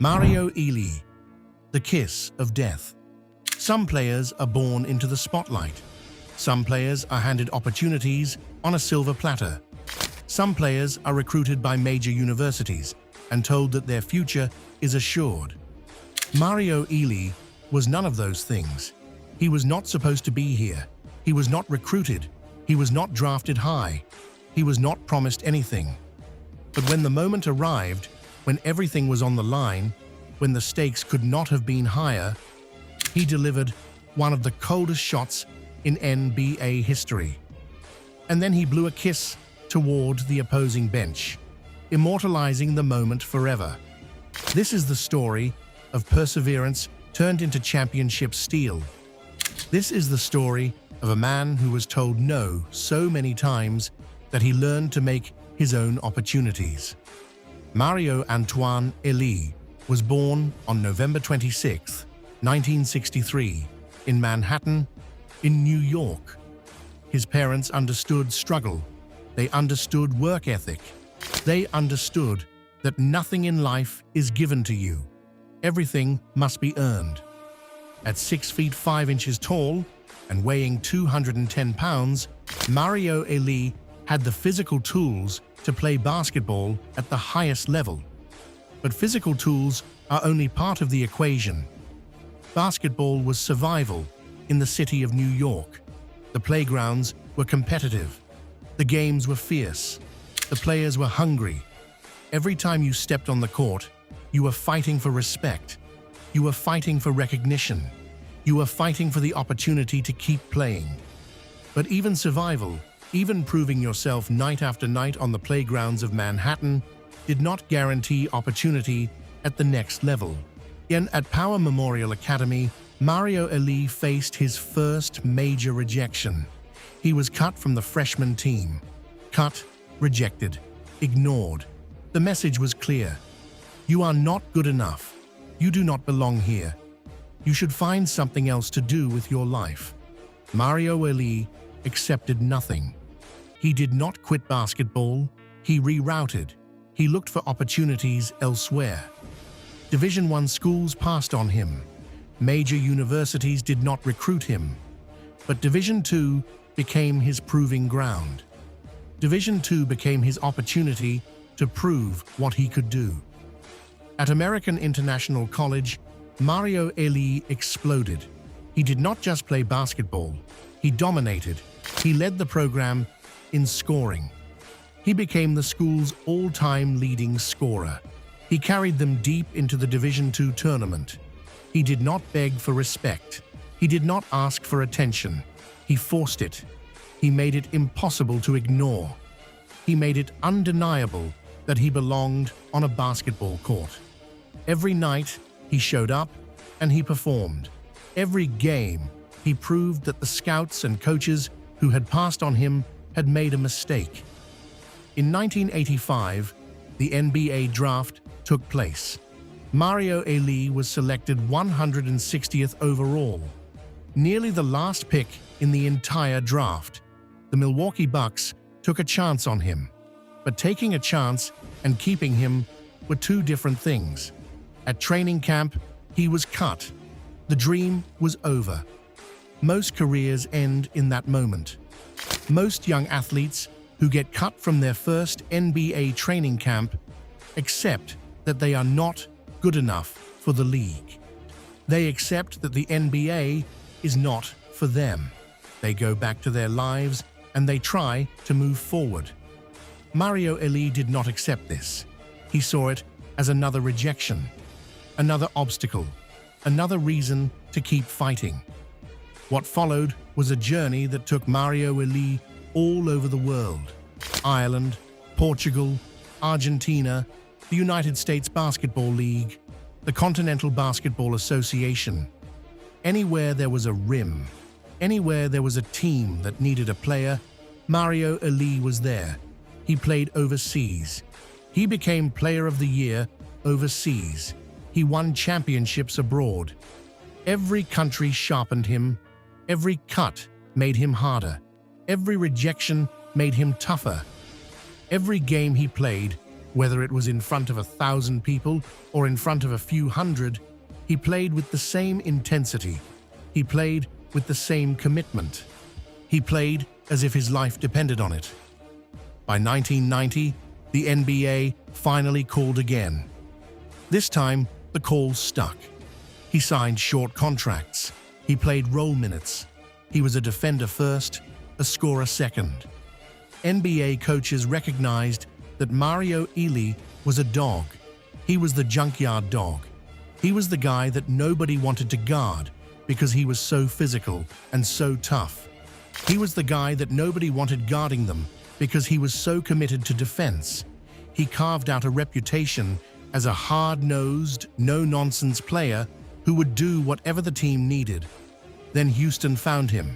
Mario Elie, the kiss of death. Some players are born into the spotlight. Some players are handed opportunities on a silver platter. Some players are recruited by major universities and told that their future is assured. Mario Elie was none of those things. He was not supposed to be here. He was not recruited. He was not drafted high. He was not promised anything. But when the moment arrived, when everything was on the line, when the stakes could not have been higher, he delivered one of the coldest shots in NBA history. And then he blew a kiss toward the opposing bench, immortalizing the moment forever. This is the story of perseverance turned into championship steel. This is the story of a man who was told no so many times that he learned to make his own opportunities. Mario Antoine Elie was born on November 26, 1963, in Manhattan, in New York. His parents understood struggle. They understood work ethic. They understood that nothing in life is given to you. Everything must be earned. At 6 feet 5 inches tall and weighing 210 pounds, Mario Elie had the physical tools to play basketball at the highest level. But physical tools are only part of the equation. Basketball was survival in the city of New York. The playgrounds were competitive. The games were fierce. The players were hungry. Every time you stepped on the court, you were fighting for respect. You were fighting for recognition. You were fighting for the opportunity to keep playing. But even survival, even proving yourself night after night on the playgrounds of Manhattan, did not guarantee opportunity at the next level. At Power Memorial Academy, Mario Elie faced his first major rejection. He was cut from the freshman team. Cut, rejected, ignored. The message was clear. You are not good enough. You do not belong here. You should find something else to do with your life. Mario Elie accepted nothing. He did not quit basketball. He rerouted. He looked for opportunities elsewhere. Division I schools passed on him. Major universities did not recruit him. But Division II became his proving ground. Division II became his opportunity to prove what he could do. At American International College, Mario Elie exploded. He did not just play basketball. He dominated. He led the program in scoring. He became the school's all-time leading scorer. He carried them deep into the Division II tournament. He did not beg for respect. He did not ask for attention. He forced it. He made it impossible to ignore. He made it undeniable that he belonged on a basketball court. Every night, he showed up and he performed. Every game, he proved that the scouts and coaches who had passed on him had made a mistake. In 1985, the NBA draft took place. Mario Elie was selected 160th overall, nearly the last pick in the entire draft. The Milwaukee Bucks took a chance on him, but taking a chance and keeping him were two different things. At training camp, he was cut. The dream was over. Most careers end in that moment. Most young athletes who get cut from their first NBA training camp accept that they are not good enough for the league. They accept that the NBA is not for them. They go back to their lives and they try to move forward. Mario Elie did not accept this. He saw it as another rejection, another obstacle, another reason to keep fighting. What followed was a journey that took Mario Elie all over the world. Ireland, Portugal, Argentina, the United States Basketball League, the Continental Basketball Association. Anywhere there was a rim, anywhere there was a team that needed a player, Mario Elie was there. He played overseas. He became Player of the Year overseas. He won championships abroad. Every country sharpened him. Every cut made him harder. Every rejection made him tougher. Every game he played Whether it was in front of 1,000 people or in front of a few hundred, he played with the same intensity. He played with the same commitment. He played as if his life depended on it. By 1990, the NBA finally called again. This time, the call stuck. He signed short contracts. He played role minutes. He was a defender first, a scorer second. NBA coaches recognized that Mario Elie was a dog. He was the junkyard dog. He was the guy that nobody wanted to guard because he was so physical and so tough. He was the guy that nobody wanted guarding them because he was so committed to defense. He carved out a reputation as a hard-nosed, no-nonsense player who would do whatever the team needed. Then Houston found him.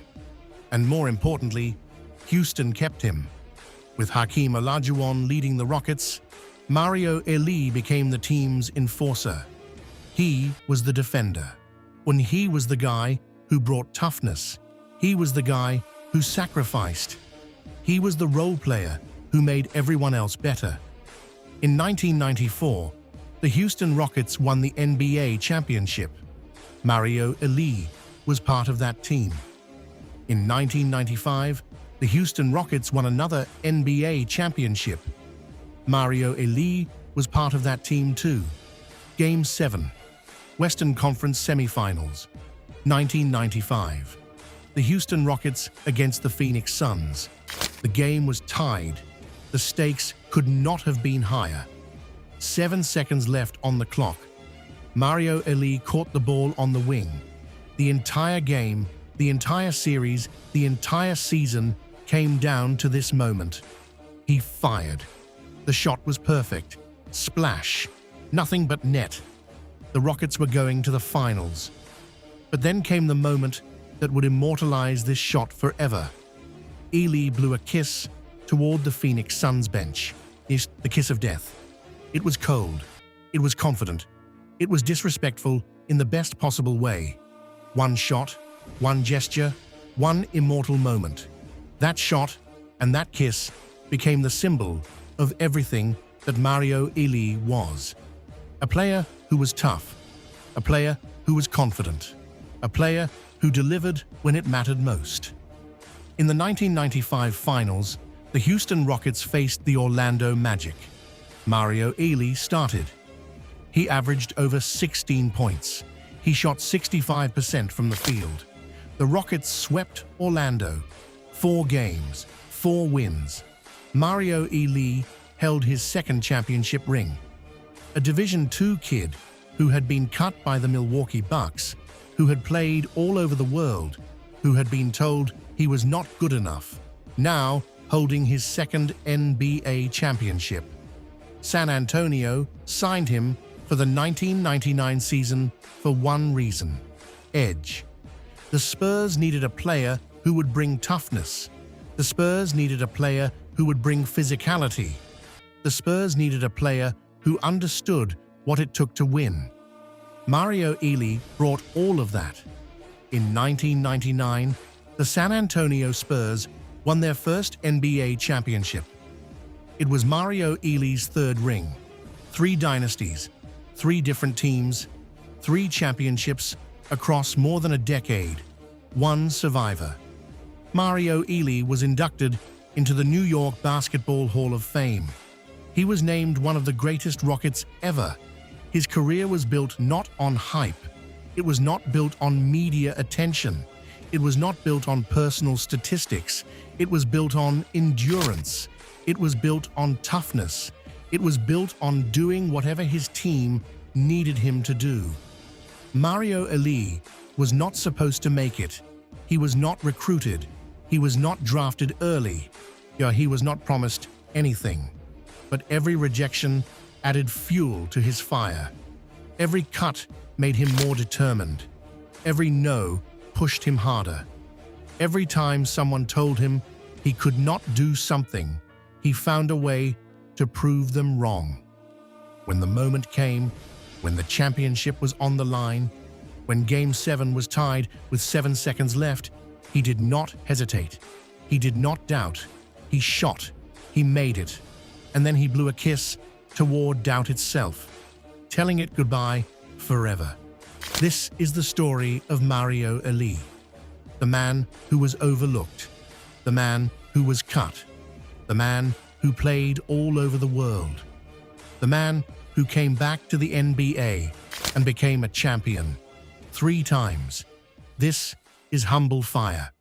And more importantly, Houston kept him. With Hakeem Olajuwon leading the Rockets, Mario Elie became the team's enforcer. He was the defender. When he was the guy who brought toughness, he was the guy who sacrificed. He was the role player who made everyone else better. In 1994, the Houston Rockets won the NBA championship. Mario Elie was part of that team. In 1995, the Houston Rockets won another NBA championship. Mario Elie was part of that team too. Game 7, Western Conference Semifinals, 1995. The Houston Rockets against the Phoenix Suns. The game was tied. The stakes could not have been higher. 7 seconds left on the clock. Mario Elie caught the ball on the wing. The entire game, the entire series, the entire season came down to this moment. He fired. The shot was perfect. Splash. Nothing but net. The Rockets were going to the finals. But then came the moment that would immortalize this shot forever. Elie blew a kiss toward the Phoenix Suns bench. The kiss of death. It was cold. It was confident. It was disrespectful in the best possible way. One shot, one gesture, one immortal moment. That shot and that kiss became the symbol of everything that Mario Elie was. A player who was tough. A player who was confident. A player who delivered when it mattered most. In the 1995 finals, the Houston Rockets faced the Orlando Magic. Mario Elie started. He averaged over 16 points. He shot 65% from the field. The Rockets swept Orlando. 4 games, 4 wins. Mario Elie held his second championship ring. A Division II kid who had been cut by the Milwaukee Bucks, who had played all over the world, who had been told he was not good enough, now holding his second NBA championship. San Antonio signed him for the 1999 season for one reason: edge. The Spurs needed a player who would bring toughness. The Spurs needed a player who would bring physicality. The Spurs needed a player who understood what it took to win. Mario Elie brought all of that. In 1999, the San Antonio Spurs won their first NBA championship. It was Mario Elie's third ring. 3 dynasties, 3 different teams, 3 championships across more than a decade, 1 survivor. Mario Elie was inducted into the New York Basketball Hall of Fame. He was named one of the greatest Rockets ever. His career was built not on hype. It was not built on media attention. It was not built on personal statistics. It was built on endurance. It was built on toughness. It was built on doing whatever his team needed him to do. Mario Elie was not supposed to make it. He was not recruited. He was not drafted early. He was not promised anything. But every rejection added fuel to his fire. Every cut made him more determined. Every no pushed him harder. Every time someone told him he could not do something, he found a way to prove them wrong. When the moment came, when the championship was on the line, when Game 7 was tied with 7 seconds left, he did not hesitate. He did not doubt. He shot. He made it. And then he blew a kiss toward doubt itself, telling it goodbye forever. This is the story of Mario Elie, the man who was overlooked, the man who was cut, the man who played all over the world, the man who came back to the NBA and became a champion 3 times. This is Humble Fire.